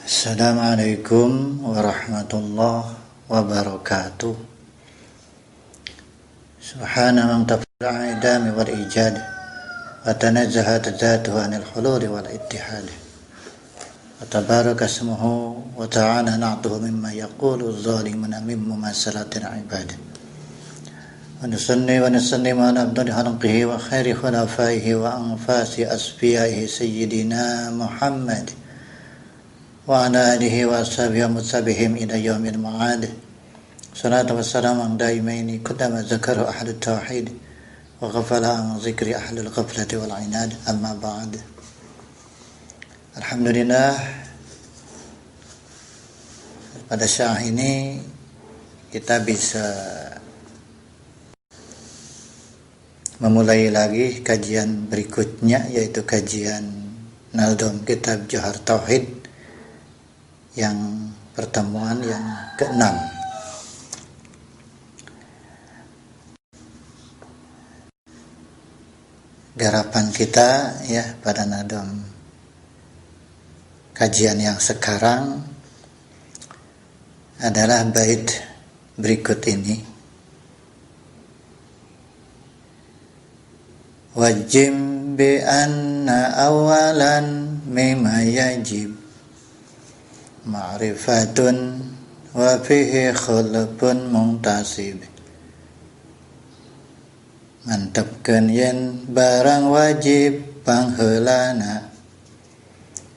Assalamualaikum warahmatullahi wabarakatuh. Subhana man tafala idami wal ijad wa tanazzahat dzatuhu anil hululi wal ittihad wa tabaraka ismuhu wa ta'ala na'tuhu mimma yaqulu adh-dhalimuna min mumasalatil ibad wa nusalli ala abdil khalqihi wa khairi khulafaihi wa anfasi asfiyaihi sayyidina Muhammad wa ala alihi wa ashabihi wa mutabihim ila yaumil ma'ad. Salatu wassalamu ala daimaini qadama zakaru ahli tauhid wa ghafala an zikri ahli al-ghaflati wal inad. Amma ba'd. Alhamdulillah, pada saat ini kita bisa memulai lagi kajian berikutnya, yaitu kajian Naldom Kitab Johar Tauhid yang pertemuan yang ke-6. Garapan kita ya pada Nadom kajian yang sekarang adalah bait berikut ini. Wajib bi anna awalan mimma yajib ma'rifatun wa fihi khulqun muntasib. Mantapkeun yen barang wajib pangheulana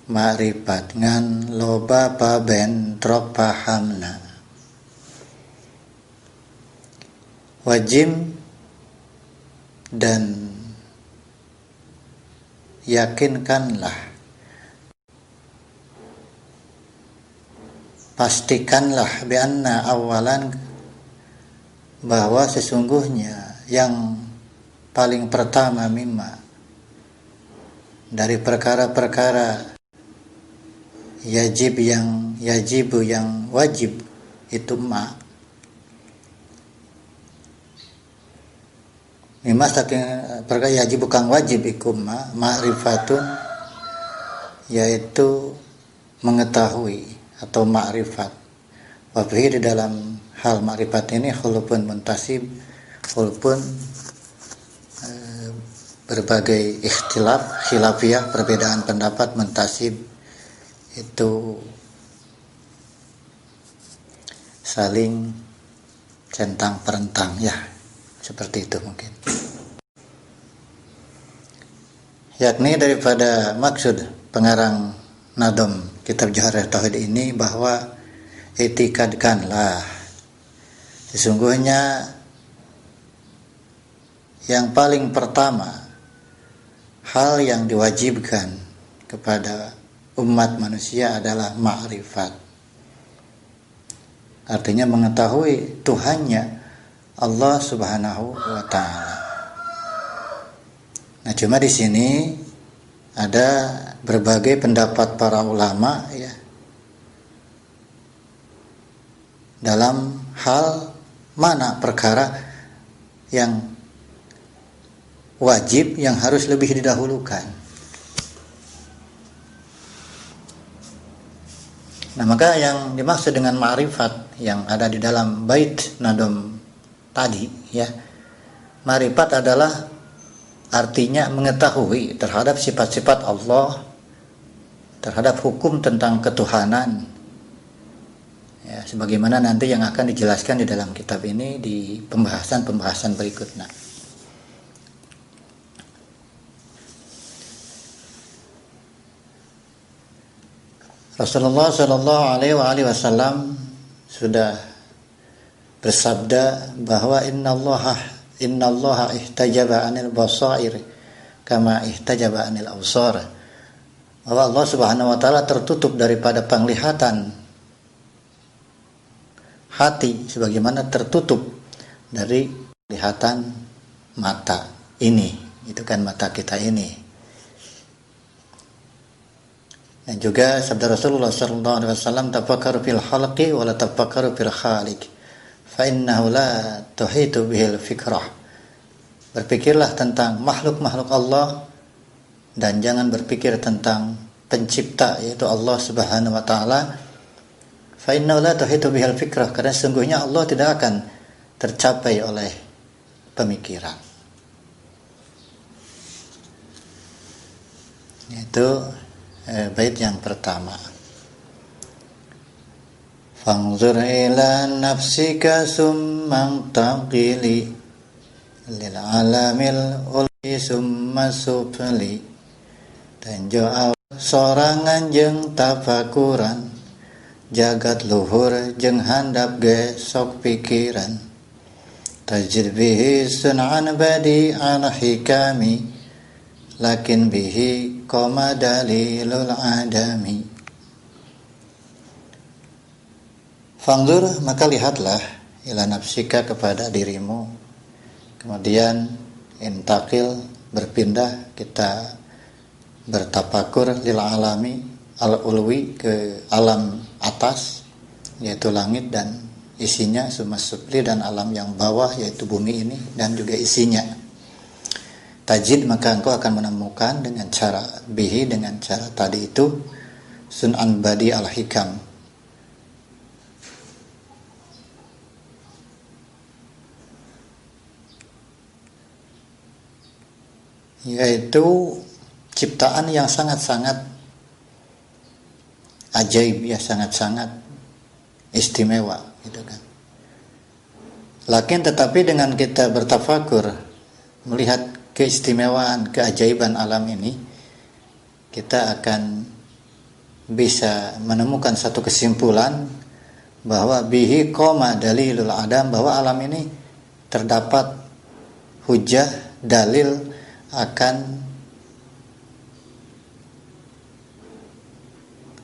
ma'rifat ngan loba pabentrok pahamna. Wajib dan yakinkanlah, pastikanlah bianna awalan, bahwa sesungguhnya yang paling pertama mimma, dari perkara-perkara yajibu yang wajib itu mimma saking perkara yajib kang wajib iku ma'rifatun, yaitu mengetahui atau ma'rifat. Wabihi, di dalam hal ma'rifat ini khulupun muntasib, khulupun berbagai ikhtilaf, khilafiyah, perbedaan pendapat, muntasib itu saling centang perentang ya, seperti itu mungkin. Yakni daripada maksud pengarang Nadom Kitab Johar Tauhid ini bahwa itikadkanlah sesungguhnya yang paling pertama hal yang diwajibkan kepada umat manusia adalah ma'rifat. Artinya mengetahui Tuhannya Allah Subhanahu wa taala. Nah, cuma di sini ada berbagai pendapat para ulama ya dalam hal mana perkara yang wajib yang harus lebih didahulukan. Nah, maka yang dimaksud dengan ma'rifat yang ada di dalam bait Nadom tadi ya, ma'rifat adalah artinya mengetahui terhadap sifat-sifat Allah, terhadap hukum tentang ketuhanan ya, sebagaimana nanti yang akan dijelaskan di dalam kitab ini di pembahasan berikutnya. Rasulullah Shallallahu Alaihi Wasallam sudah bersabda bahwa innallaha ihtajaba anil basair kama ihtajaba anil absar, bahwa Allah Subhanahu wa taala tertutup daripada penglihatan hati sebagaimana tertutup dari penglihatan mata ini, itu kan mata kita ini. Dan juga sabda Rasulullah sallallahu alaihi wasallam, tafakkaru fil khalqi wa la tafakkaru fil khaliq fa innahu la tuhitu bihil fikrah. Berpikirlah tentang makhluk-makhluk Allah dan jangan berpikir tentang pencipta, yaitu Allah Subhanahu wa taala, fa innahu la tuhitu bihal fikrah, karena sesungguhnya Allah tidak akan tercapai oleh pemikiran. Itu bait yang pertama. Fanzur ila nafsika summa taqili lil alamil uli summa sufli, tanjo sorangan jeung tafakuran, jagat luhur jeung handap ge sok pikiran, tajid bihi sun'an badi ala hikami, lakin bihi qama dalilul adami. Fangzur, maka lihatlah, ila nafsika, kepada dirimu. Kemudian intakil, berpindah, kita bertapakur lil alami al-ulwi, ke alam atas, yaitu langit dan isinya, sumasufli, dan alam yang bawah, yaitu bumi ini dan juga isinya. Tajid, maka engkau akan menemukan dengan cara bihi, dengan cara tadi itu, sun'an badi al-hikam, yaitu ciptaan yang sangat-sangat ajaib, ya, sangat-sangat istimewa, gitu kan. Lakin tetapi dengan kita bertafakur, melihat keistimewaan, keajaiban alam ini, kita akan bisa menemukan satu kesimpulan bahwa bihi qoma dalilul adam, bahwa alam ini terdapat hujah, dalil akan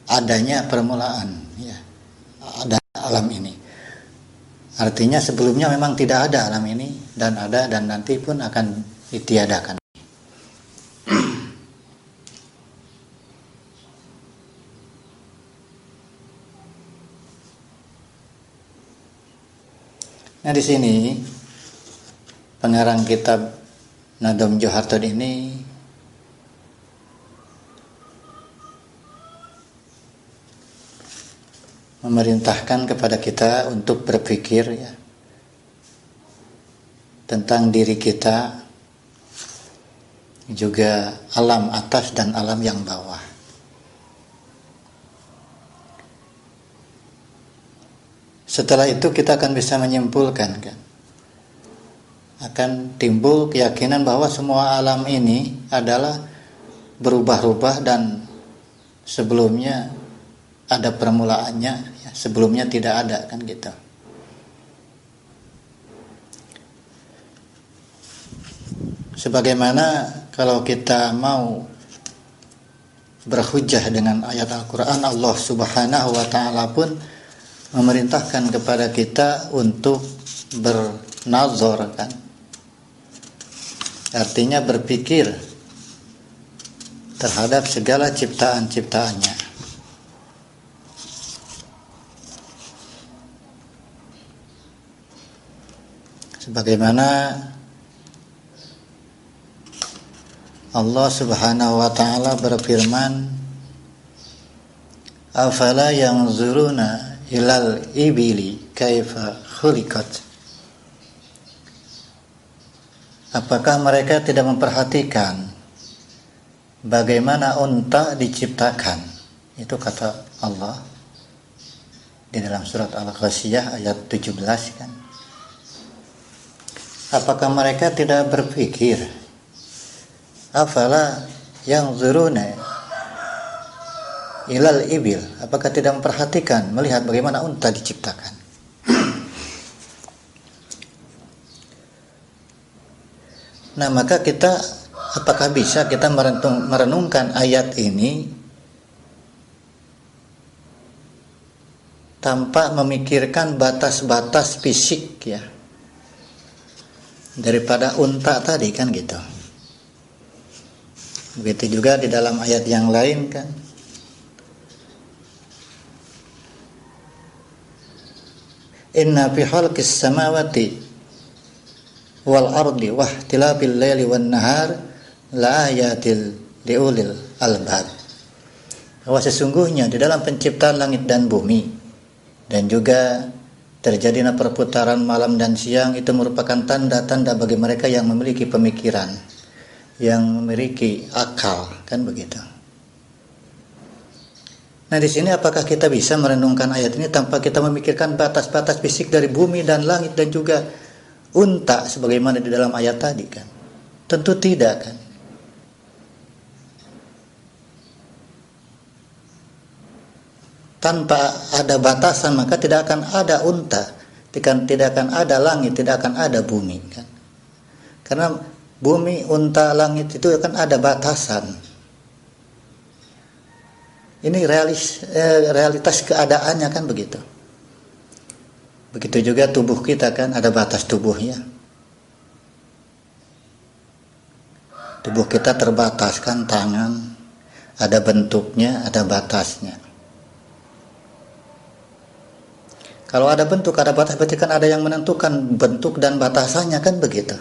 adanya permulaan, ya, ada alam ini. Artinya sebelumnya memang tidak ada alam ini, dan ada, dan nanti pun akan ditiadakan. Nah, di sini pengarang kitab Nadom Joharton ini memerintahkan kepada kita untuk berpikir, ya, tentang diri kita, juga alam atas dan alam yang bawah. Setelah itu kita akan bisa menyimpulkan, kan, akan timbul keyakinan bahwa semua alam ini adalah berubah-ubah dan sebelumnya ada permulaannya, ya, sebelumnya tidak ada, kan, gitu. Sebagaimana kalau kita mau berhujjah dengan ayat Al-Quran, Allah Subhanahu wa ta'ala pun memerintahkan kepada kita untuk bernazar, kan, artinya berpikir terhadap segala ciptaan-ciptaannya. Sebagaimana Allah Subhanahu wa ta'ala berfirman, afala yanzuruna ilal ibili kaifa khuliqat, apakah mereka tidak memperhatikan bagaimana unta diciptakan? Itu kata Allah di dalam surat Al-Ghasyiyah ayat 17, kan. Apakah mereka tidak berpikir? Afala yanzuruna ilal ibil, apakah tidak memperhatikan, melihat bagaimana unta diciptakan? Nah, maka kita, apakah bisa kita merenungkan ayat ini tanpa memikirkan batas-batas fisik, ya, daripada unta tadi, kan, gitu. Begitu juga di dalam ayat yang lain, kan. Inna fi khalqis samawati wal ardi wa ihtilafil laili wan nahar la ayatil liulil albab. bahwa sesungguhnya di dalam penciptaan langit dan bumi dan juga terjadinya perputaran malam dan siang itu merupakan tanda-tanda bagi mereka yang memiliki pemikiran, yang memiliki akal, kan begitu. Nah, di sini apakah kita bisa merenungkan ayat ini tanpa kita memikirkan batas-batas fisik dari bumi dan langit dan juga unta sebagaimana di dalam ayat tadi, kan? Tentu tidak, kan? Tanpa ada batasan maka tidak akan ada unta, tidak akan ada langit, tidak akan ada bumi, kan? Karena bumi, unta, langit itu akan ada batasan. Ini realitas keadaannya, kan begitu. Begitu juga tubuh kita, kan ada batas tubuhnya. Tubuh kita terbatas, kan, tangan ada bentuknya, ada batasnya. Kalau ada bentuk, ada batas, berarti kan ada yang menentukan bentuk dan batasannya, kan begitu.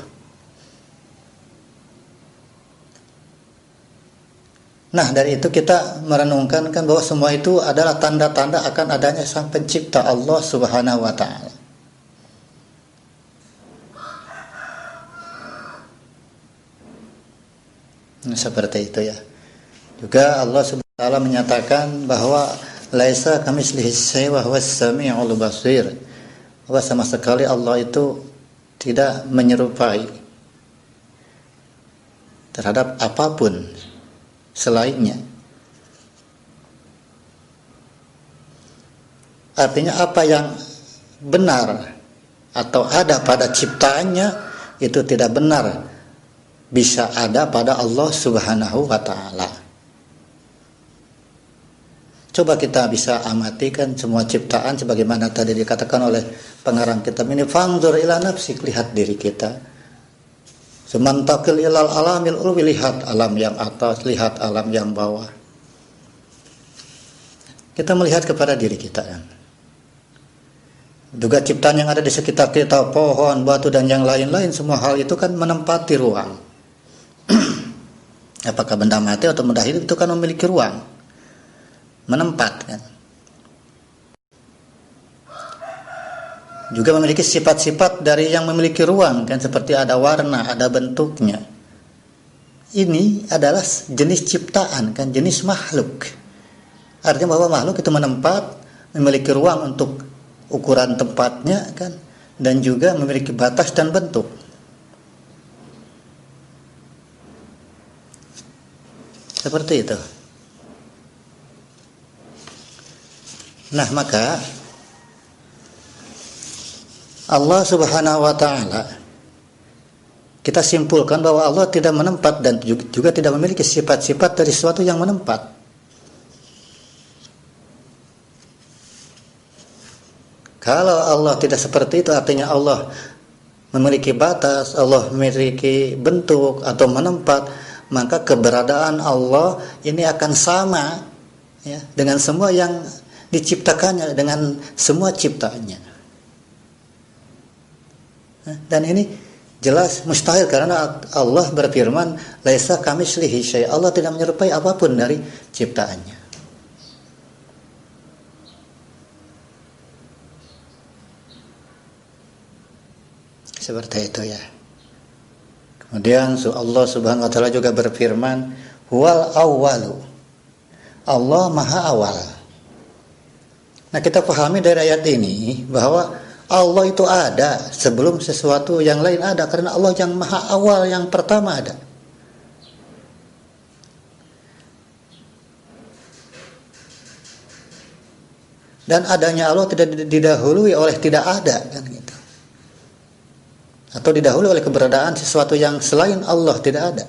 Nah, dari itu kita merenungkan, kan, bahwa semua itu adalah tanda-tanda akan adanya Sang Pencipta Allah Subhanahu wa taala. Nah, seperti itu, ya. Juga Allah Subhanahu wa taala menyatakan bahwa laisa kamitslihi syai'un wa huwas samiul basir. Bahwa sama sekali Allah itu tidak menyerupai terhadap apapun selainnya. Artinya apa yang benar atau ada pada ciptaannya itu tidak benar bisa ada pada Allah Subhanahu wa taala. Coba kita bisa amati, kan, semua ciptaan sebagaimana tadi dikatakan oleh pengarang kitab ini, fangdur ila nafsik, lihat diri kita. Semantakil ilal alamil ulwi, lihat alam yang atas, lihat alam yang bawah. Kita melihat kepada diri kita, kan. Juga ciptaan yang ada di sekitar kita, pohon, batu dan yang lain-lain, semua hal itu kan menempati ruang. Apakah benda mati atau benda hidup itu kan memiliki ruang, menempat, kan. Juga memiliki sifat-sifat dari yang memiliki ruang, kan, seperti ada warna, ada bentuknya. Ini adalah jenis ciptaan, kan, jenis makhluk. Artinya bahwa makhluk itu menempat, memiliki ruang untuk ukuran tempatnya, kan, dan juga memiliki batas dan bentuk. Seperti itu. Nah, maka Allah Subhanahu wa taala, kita simpulkan bahwa Allah tidak menempat dan juga tidak memiliki sifat-sifat dari sesuatu yang menempat. Kalau Allah tidak seperti itu, artinya Allah memiliki batas, Allah memiliki bentuk atau menempat, maka keberadaan Allah ini akan sama, ya, dengan semua yang diciptakannya, dengan semua ciptaannya. Dan ini jelas mustahil karena Allah berfirman, laisa kamitslihi syai'. Allah tidak menyerupai apapun dari ciptaannya. Seperti itu, ya. Kemudian Allah Subhanahu wa taala juga berfirman, huwal awwalu. Allah Maha Awal. Nah, kita pahami dari ayat ini bahwa Allah itu ada sebelum sesuatu yang lain ada, karena Allah yang Maha Awal, yang pertama ada. Dan adanya Allah tidak didahului oleh tidak ada, kan gitu. Atau didahului oleh keberadaan sesuatu yang selain Allah, tidak ada.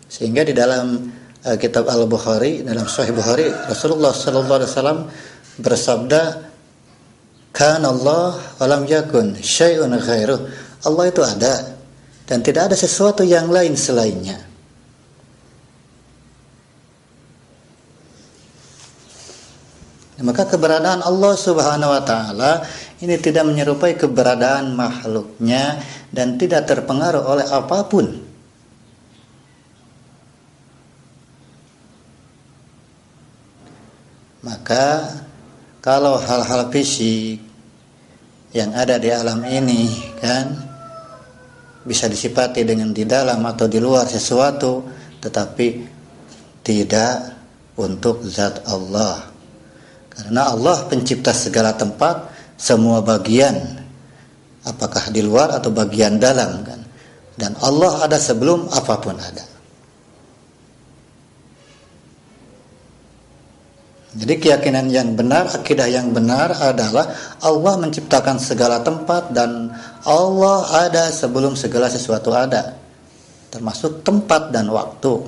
Sehingga di dalam kitab Al-Bukhari, dalam Sahih Bukhari, Rasulullah sallallahu alaihi wasallam bersabda, "Kana Allah wa lam yakun syai'un ghairuh." Allah itu ada dan tidak ada sesuatu yang lain selainnya. Maka keberadaan Allah Subhanahu wa taala ini tidak menyerupai keberadaan makhluknya dan tidak terpengaruh oleh apapun. Maka kalau hal-hal fisik yang ada di alam ini kan bisa disifati dengan di dalam atau di luar sesuatu, tetapi tidak untuk zat Allah. Karena Allah pencipta segala tempat, semua bagian, apakah di luar atau bagian dalam kan. Dan Allah ada sebelum apapun ada. Jadi keyakinan yang benar, akidah yang benar adalah Allah menciptakan segala tempat dan Allah ada sebelum segala sesuatu ada. Termasuk tempat dan waktu.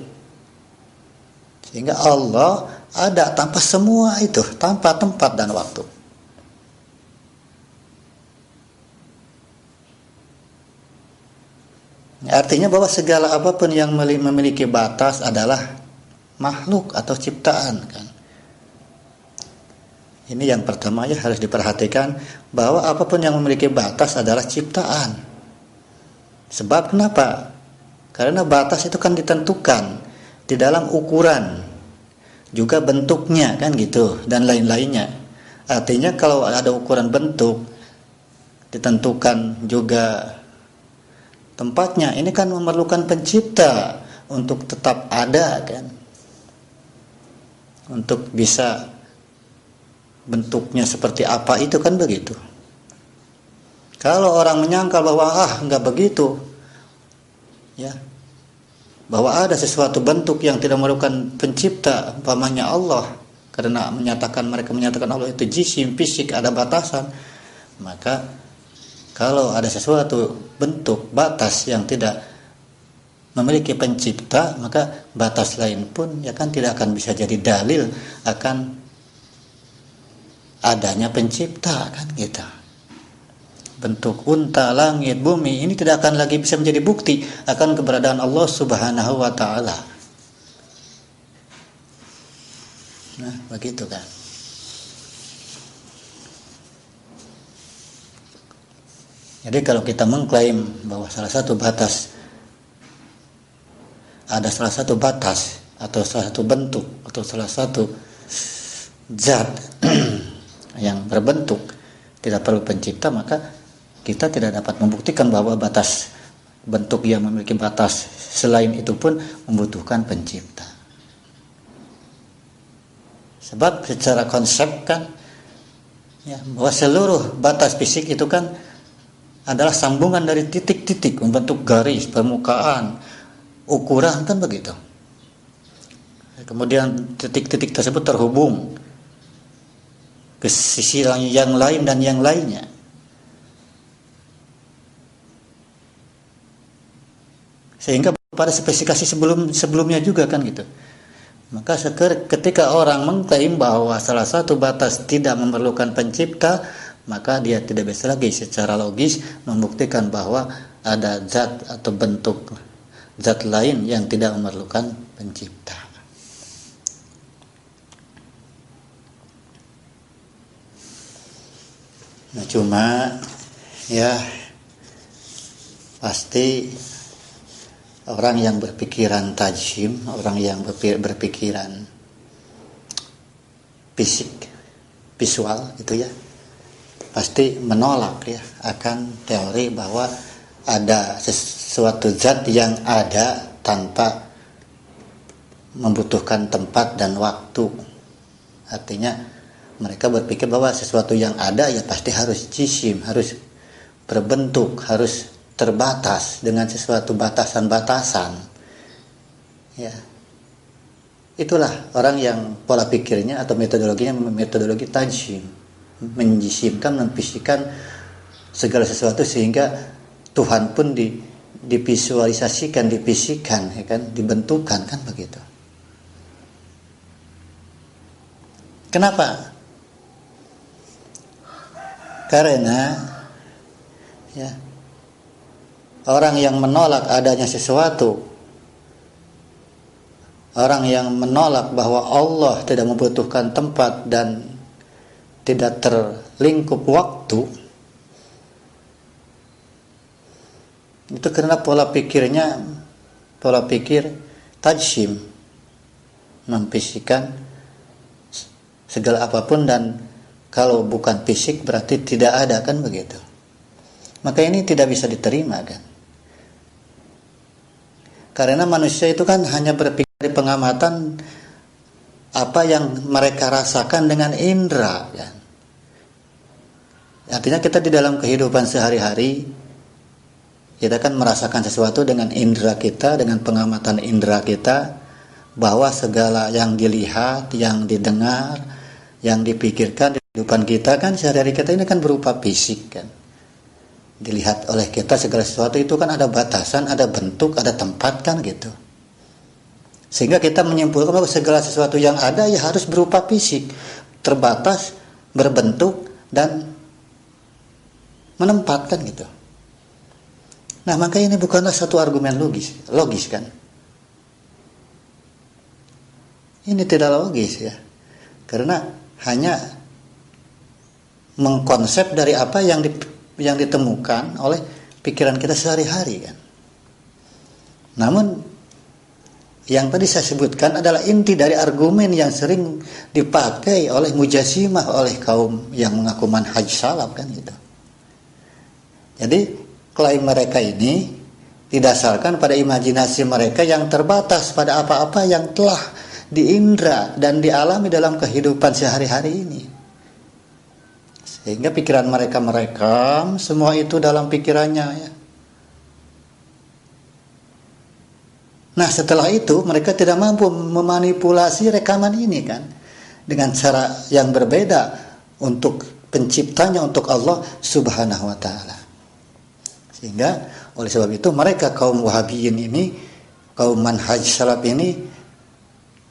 Sehingga Allah ada tanpa semua itu, tanpa tempat dan waktu. Artinya bahwa segala apapun yang memiliki batas adalah makhluk atau ciptaan kan. Ini yang pertama ya, harus diperhatikan bahwa apapun yang memiliki batas adalah ciptaan. Sebab kenapa? Karena batas itu kan ditentukan di dalam ukuran, juga bentuknya kan gitu, dan lain-lainnya. Artinya kalau ada ukuran bentuk, ditentukan juga tempatnya, ini kan memerlukan pencipta untuk tetap ada kan, untuk bisa bentuknya seperti apa itu kan begitu. Kalau orang menyangka bahwa enggak begitu ya, bahwa ada sesuatu bentuk yang tidak memerlukan pencipta, umpamanya Allah, karena mereka menyatakan Allah itu jisim, fisik, ada batasan, maka kalau ada sesuatu bentuk batas yang tidak memiliki pencipta, maka batas lain pun ya kan tidak akan bisa jadi dalil akan adanya pencipta kan gitu. Bentuk unta, langit, bumi ini tidak akan lagi bisa menjadi bukti akan keberadaan Allah Subhanahu wa taala. Nah, begitu kan. Jadi kalau kita mengklaim bahwa salah satu batas atau salah satu bentuk atau salah satu zat yang berbentuk tidak perlu pencipta, maka kita tidak dapat membuktikan bahwa batas bentuk yang memiliki batas selain itu pun membutuhkan pencipta. Sebab secara konsep kan ya, bahwa seluruh batas fisik itu kan adalah sambungan dari titik-titik membentuk garis, permukaan, ukuran kan begitu. Kemudian titik-titik tersebut terhubung ke sisi yang lain dan yang lainnya. Sehingga pada spesifikasi sebelumnya juga kan gitu. Maka ketika orang mengklaim bahwa salah satu batas tidak memerlukan pencipta, maka dia tidak bisa lagi secara logis membuktikan bahwa ada zat atau bentuk zat lain yang tidak memerlukan pencipta. Nah, cuma ya pasti orang yang berpikiran tajim, orang yang berpikiran fisik, visual itu ya, pasti menolak ya akan teori bahwa ada sesuatu zat yang ada tanpa membutuhkan tempat dan waktu. Artinya mereka berpikir bahwa sesuatu yang ada ya pasti harus jisim, harus berbentuk, harus terbatas dengan sesuatu batasan-batasan. Ya. Itulah orang yang pola pikirnya atau metodologinya metodologi tajim, menjisimkan, memfisikkan segala sesuatu sehingga Tuhan pun divisualisasikan, difisikkan, ya kan, dibentukkan kan begitu. Kenapa? Karena ya, orang yang menolak adanya sesuatu, orang yang menolak bahwa Allah tidak membutuhkan tempat dan tidak terlingkup waktu, itu karena pola pikir tajsim, memfisikkan segala apapun, dan kalau bukan fisik berarti tidak ada, kan begitu. Maka ini tidak bisa diterima kan. Karena manusia itu kan hanya berpikir di pengamatan apa yang mereka rasakan dengan indera kan. Artinya kita di dalam kehidupan sehari-hari kita kan merasakan sesuatu dengan indera kita, dengan pengamatan indera kita, bahwa segala yang dilihat, yang didengar, yang dipikirkan di kehidupan kita kan sehari-hari kita ini kan berupa fisik kan. Dilihat oleh kita segala sesuatu itu kan ada batasan, ada bentuk, ada tempat kan gitu. Sehingga kita menyimpulkan bahwa segala sesuatu yang ada ya harus berupa fisik, terbatas, berbentuk, dan menempatkan gitu. Nah, maka ini bukanlah satu argumen logis kan? Ini tidak logis ya, karena hanya mengkonsep dari apa yang ditemukan oleh pikiran kita sehari-hari kan. Namun yang tadi saya sebutkan adalah inti dari argumen yang sering dipakai oleh Mujassimah, oleh kaum yang mengaku manhaj salaf kan gitu. Jadi klaim mereka ini didasarkan pada imajinasi mereka yang terbatas pada apa-apa yang telah diindra dan dialami dalam kehidupan sehari-hari ini. Sehingga pikiran mereka merekam semua itu dalam pikirannya ya. Nah, setelah itu mereka tidak mampu memanipulasi rekaman ini kan dengan cara yang berbeda untuk penciptanya, untuk Allah Subhanahu wa taala. Sehingga oleh sebab itu mereka kaum Wahabiyin ini, kaum manhaj salaf ini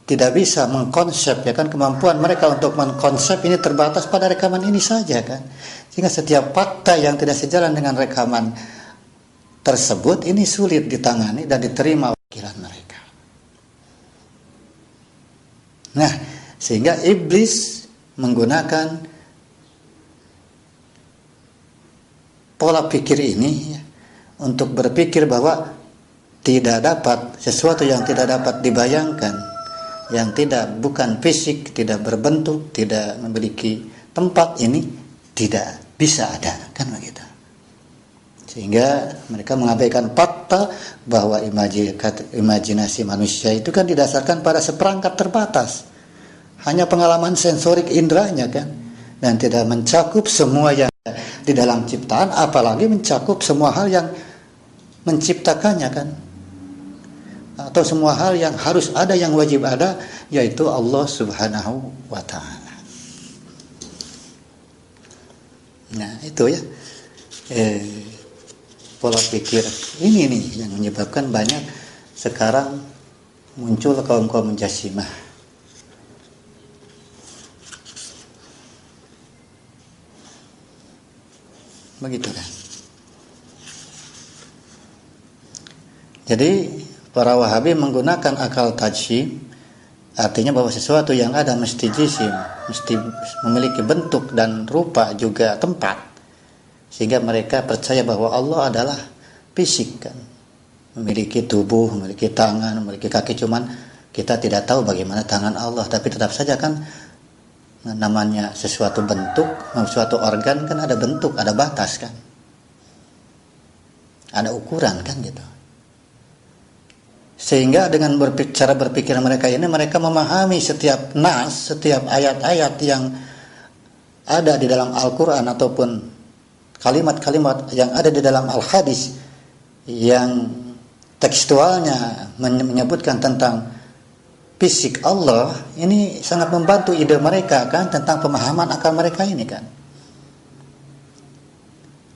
tidak bisa mengkonsep ya kan, kemampuan mereka untuk mengkonsep ini terbatas pada rekaman ini saja kan. Sehingga setiap fakta yang tidak sejalan dengan rekaman tersebut ini sulit ditangani dan diterima oleh pikiran mereka. Nah, sehingga iblis menggunakan pola pikir ini ya, untuk berpikir bahwa tidak dapat sesuatu yang tidak dapat dibayangkan, yang bukan fisik, tidak berbentuk, tidak memiliki tempat, ini tidak bisa ada kan begitu. Sehingga mereka mengabaikan fakta bahwa imajinasi manusia itu kan didasarkan pada seperangkat terbatas, hanya pengalaman sensorik inderanya kan, dan tidak mencakup semua yang di dalam ciptaan, apalagi mencakup semua hal yang menciptakannya kan, atau semua hal yang harus ada, yang wajib ada, yaitu Allah Subhanahu wa ta'ala. Nah itu ya pola pikir ini nih yang menyebabkan banyak sekarang muncul kaum-kaum Mujassimah. Begitu kan. Jadi para Wahabi menggunakan akal tajsim, artinya bahwa sesuatu yang ada mesti jisim, mesti memiliki bentuk dan rupa, juga tempat. Sehingga mereka percaya bahwa Allah adalah fisik kan, memiliki tubuh, memiliki tangan, memiliki kaki. Cuman kita tidak tahu bagaimana tangan Allah, tapi tetap saja kan namanya sesuatu bentuk, suatu organ kan ada bentuk, ada batas kan, ada ukuran kan gitu. Sehingga dengan cara berpikir mereka ini, mereka memahami setiap nas, setiap ayat-ayat yang ada di dalam Al-Quran ataupun kalimat-kalimat yang ada di dalam Al-Hadis yang tekstualnya menyebutkan tentang fisik Allah, ini sangat membantu ide mereka kan tentang pemahaman akal mereka ini kan.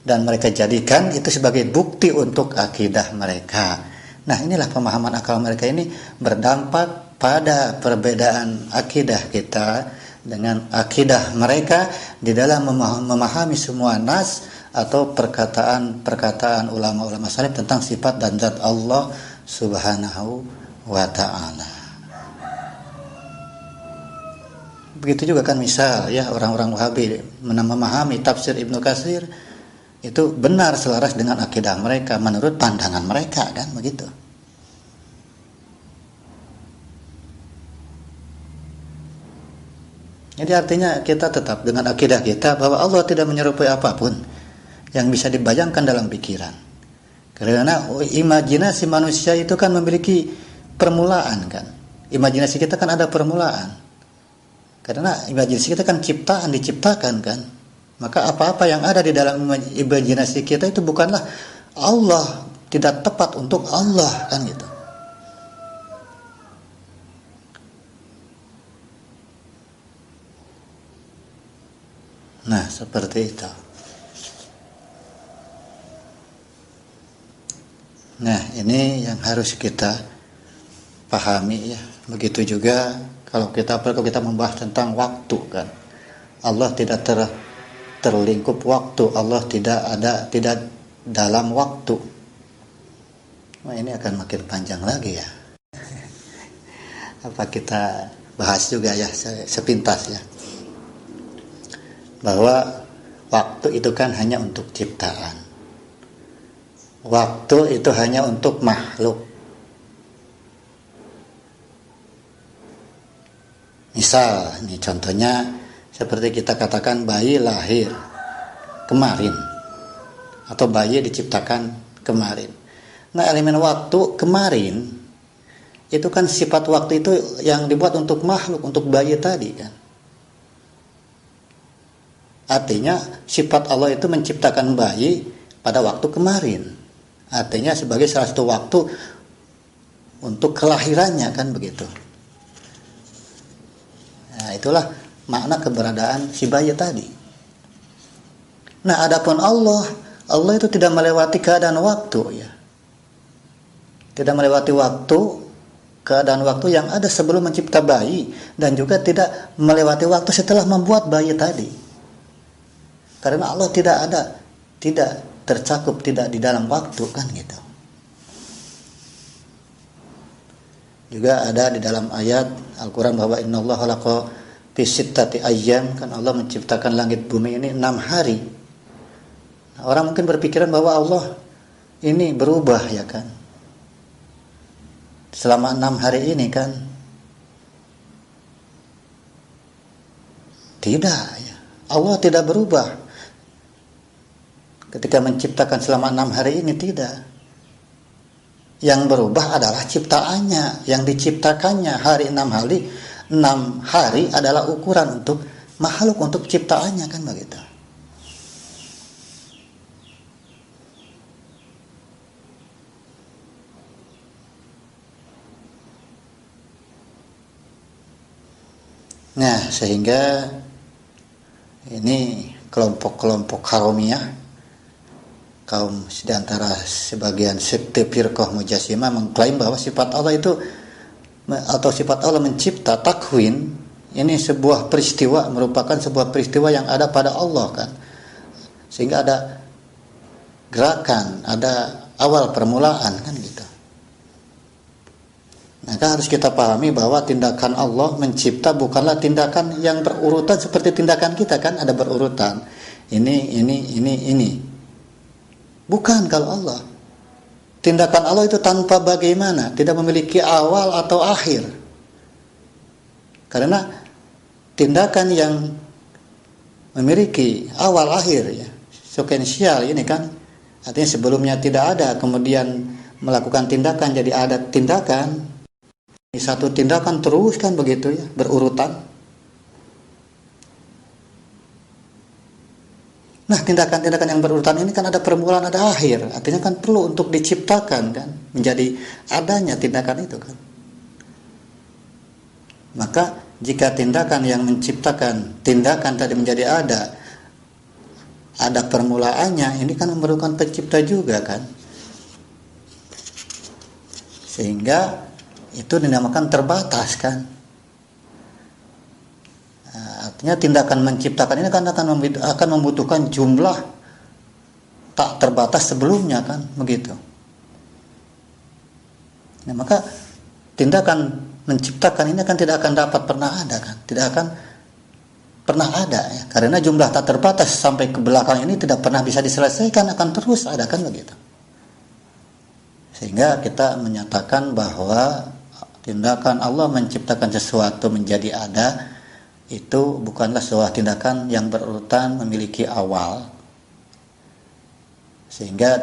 Dan mereka jadikan itu sebagai bukti untuk akidah mereka. Nah, inilah pemahaman akal mereka ini berdampak pada perbedaan akidah kita dengan akidah mereka di dalam memahami semua nas atau perkataan ulama-ulama salaf tentang sifat dan zat Allah Subhanahu wa ta'ala. Begitu juga kan misal ya orang-orang Wahabi memahami tafsir Ibnu Katsir itu benar selaras dengan akidah mereka menurut pandangan mereka kan begitu. Jadi artinya kita tetap dengan akidah kita bahwa Allah tidak menyerupai apapun yang bisa dibayangkan dalam pikiran. Karena imajinasi manusia itu kan memiliki permulaan kan. Imajinasi kita kan ada permulaan. Karena imajinasi kita kan diciptakan kan. Maka apa-apa yang ada di dalam imajinasi kita itu bukanlah Allah, tidak tepat untuk Allah kan gitu. Nah, seperti itu. Nah, ini yang harus kita pahami ya. Begitu juga kalau kita membahas tentang waktu kan. Allah tidak terlingkup waktu, Allah tidak dalam waktu. Nah, ini akan makin panjang lagi ya. Apa kita bahas juga ya sepintas ya. Bahwa waktu itu kan hanya untuk ciptaan. Waktu itu hanya untuk makhluk. Misal, ini contohnya seperti kita katakan bayi lahir kemarin atau bayi diciptakan kemarin. Nah, elemen waktu kemarin itu kan sifat waktu itu yang dibuat untuk makhluk, untuk bayi tadi kan. Artinya sifat Allah itu menciptakan bayi pada waktu kemarin. Artinya sebagai salah satu waktu untuk kelahirannya kan begitu. Nah, itulah makna keberadaan si bayi tadi. Nah, adapun Allah itu tidak melewati keadaan waktu ya. Tidak melewati waktu, keadaan waktu yang ada sebelum mencipta bayi, dan juga tidak melewati waktu setelah membuat bayi tadi. Karena Allah tidak tercakup, tidak di dalam waktu kan gitu. Juga ada di dalam ayat Al-Quran bahwa innallaha khalaqa fi sittati ayyam, kan Allah menciptakan langit bumi ini 6 hari. Nah, orang mungkin berpikiran bahwa Allah ini berubah ya kan. Selama 6 hari ini kan. Tidak ya. Allah tidak berubah. Ketika menciptakan selama 6 hari ini tidak. Yang berubah adalah ciptaannya, yang diciptakannya hari 6 hari adalah ukuran untuk makhluk, untuk ciptaannya kan begitu. Nah, sehingga ini kelompok-kelompok haromiyah, kaum di antara sebagian sekte firqah Mujassimah mengklaim bahwa sifat Allah itu atau sifat Allah mencipta, takwin, ini sebuah peristiwa, merupakan sebuah peristiwa yang ada pada Allah kan. Sehingga ada gerakan, ada awal permulaan kan gitu. Maka harus kita pahami bahwa tindakan Allah mencipta bukanlah tindakan yang berurutan seperti tindakan kita kan, ada berurutan. Ini. Bukan kalau Allah. Tindakan Allah itu tanpa bagaimana, tidak memiliki awal atau akhir. Karena tindakan yang memiliki awal akhir ya, sekuensial ini kan, artinya sebelumnya tidak ada, kemudian melakukan tindakan jadi ada tindakan. Satu tindakan terus kan begitu ya, berurutan. Nah, tindakan-tindakan yang berurutan ini kan ada permulaan, ada akhir. Artinya kan perlu untuk diciptakan kan, menjadi adanya tindakan itu kan. Maka jika tindakan yang menciptakan tindakan tadi menjadi ada permulaannya, ini kan memerlukan pencipta juga kan. Sehingga itu dinamakan terbatas kan. Artinya tindakan menciptakan ini kan akan membutuhkan jumlah tak terbatas sebelumnya kan begitu. Nah, maka tindakan menciptakan ini kan tidak akan dapat pernah ada kan, tidak akan pernah ada ya, karena jumlah tak terbatas sampai ke belakang ini tidak pernah bisa diselesaikan, akan terus ada kan begitu. Sehingga kita menyatakan bahwa tindakan Allah menciptakan sesuatu menjadi ada itu bukanlah sebuah tindakan yang berurutan memiliki awal, sehingga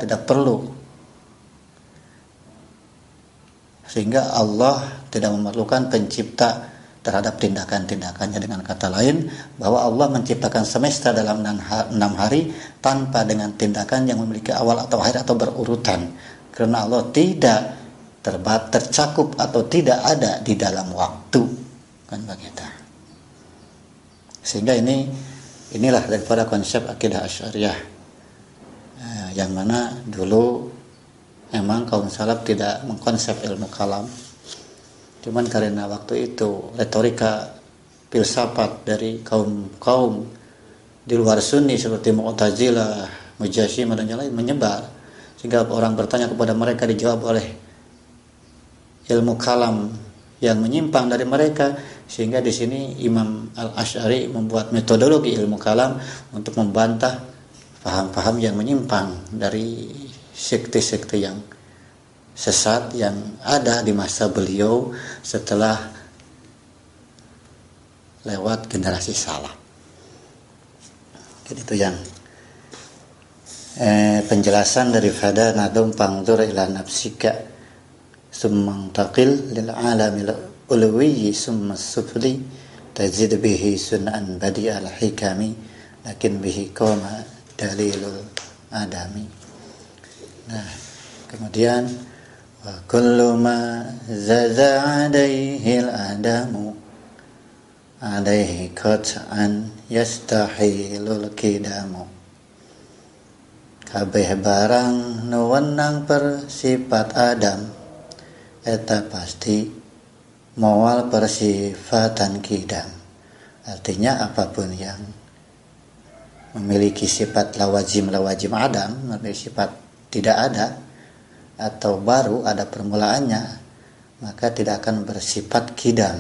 Allah tidak memerlukan pencipta terhadap tindakan-tindakannya. Dengan kata lain, bahwa Allah menciptakan semesta dalam 6 hari tanpa dengan tindakan yang memiliki awal atau akhir atau berurutan, karena Allah tidak tercakup atau tidak ada di dalam waktu, kan begitu. Sehingga inilah daripada konsep akidah Asy'ariyah, yang mana dulu memang kaum salaf tidak mengkonsep ilmu kalam, cuman karena waktu itu retorika filsafat dari kaum di luar Sunni seperti Mu'tazilah, Mujassimah dan yang lain menyebar, sehingga orang bertanya kepada mereka dijawab oleh ilmu kalam yang menyimpang dari mereka. Sehingga di sini Imam Al-Asy'ari membuat metodologi ilmu kalam untuk membantah paham-paham yang menyimpang dari sekte-sekte yang sesat yang ada di masa beliau setelah lewat generasi salaf. Jadi itu yang penjelasan daripada nadum pangdur ila nafsika summa taqil lil alamil ulwi summa sufli tajid bihi sunan badi al hikami lakin bihi qama dalilul adami. Nah, kemudian wa kullu ma zaza alaihi al adamu alaihi qat'an yastahilul kidamu. Kabeh barang nu wenang persifat Adam eta pasti moal persifatan kidam. Artinya apapun yang memiliki sifat lawazim Adam, memiliki sifat tidak ada atau baru ada permulaannya, maka tidak akan bersifat kidam.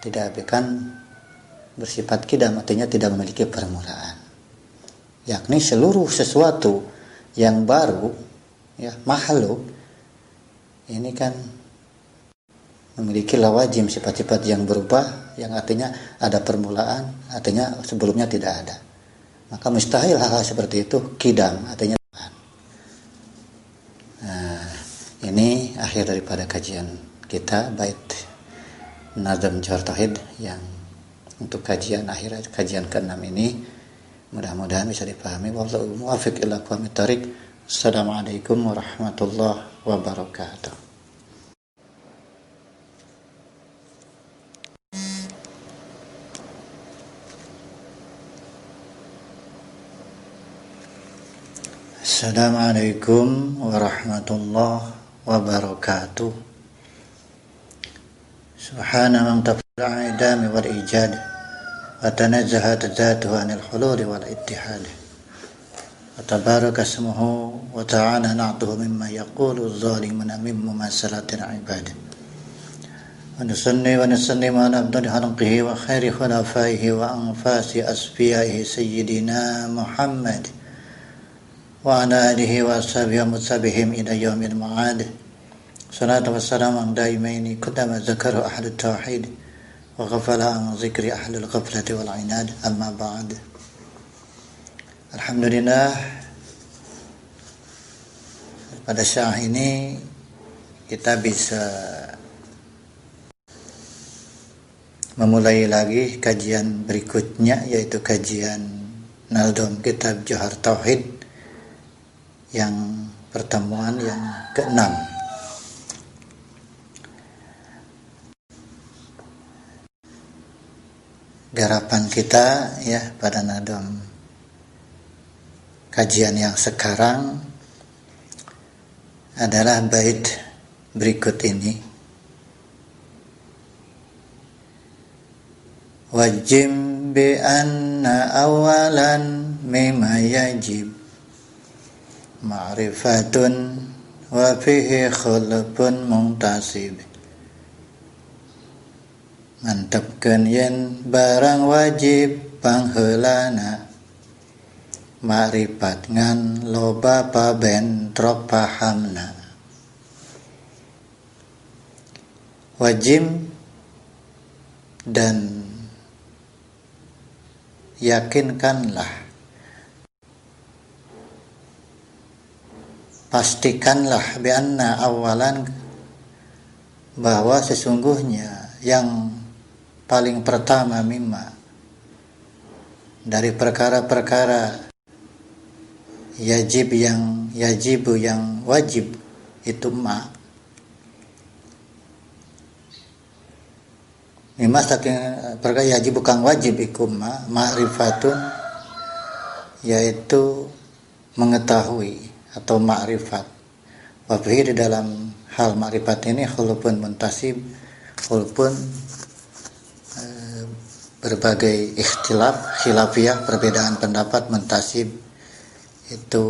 Tidak akan bersifat kidam artinya tidak memiliki permulaan. Yakni seluruh sesuatu yang baru, ya, makhluk ini kan memiliki lawazim, sifat-sifat yang berubah, yang artinya ada permulaan, artinya sebelumnya tidak ada. Maka mustahil hal-hal seperti itu kidam, artinya. Nah, ini akhir daripada kajian kita bait Nazm Jawhar Tauhid yang untuk kajian akhir, kajian ke-6 ini. Mudah-mudahan bisa dipahami. Wallahu muwaffiq ila aqwamit thoriq. Assalamualaikum warahmatullahi wabarakatuh. Assalamualaikum warahmatullahi wabarakatuh. Subhana man tafala idami wal ijad wa tanazzahat dzatuhu anil hululi wal ittihad wa tabaraka ismuhu wa ta'ala na'tuhu mimma yaqulu adh-dhalimuna min mumasalatil ibad wa nusalli wa nusallimu ala abdi khalqihi wa khairi khulafaihi wa anfasi asfiyaihi sayyidina Muhammad wa ala alihi wa ashabihi wa mutabihim ila yaumil ma'ad. Salatu wassalamu daimaini qadama zakaru ahli tauhid wa ghafala an zikri ahli al-ghaflati wal inad. Amma ba'd. Alhamdulillah, pada saat ini kita bisa memulai lagi kajian berikutnya, yaitu kajian Nazm Kitab Jawhar Tauhid yang pertemuan yang ke-6. Garapan kita ya pada Nazm kajian yang sekarang adalah bait berikut ini. Wajib bi anna awalan mimma yajib ma'rifatun wa fihi khulqun muntasib. Mantapkeun yen barang wajib pangheulana ma'rifat ngan loba pabentrok pahamna. Wajib dan yakinkanlah, pastikanlah bianna awalan, bahwa sesungguhnya yang paling pertama mimma, dari perkara-perkara yajibu yang wajib itu mimma saking perkara yajib kang wajib ikum ma'rifatun, yaitu mengetahui atau ma'rifat. Wa fihi, di dalam hal ma'rifat ini khulufun muntasib, walaupun berbagai ikhtilaf khilafiyah, perbedaan pendapat muntasib itu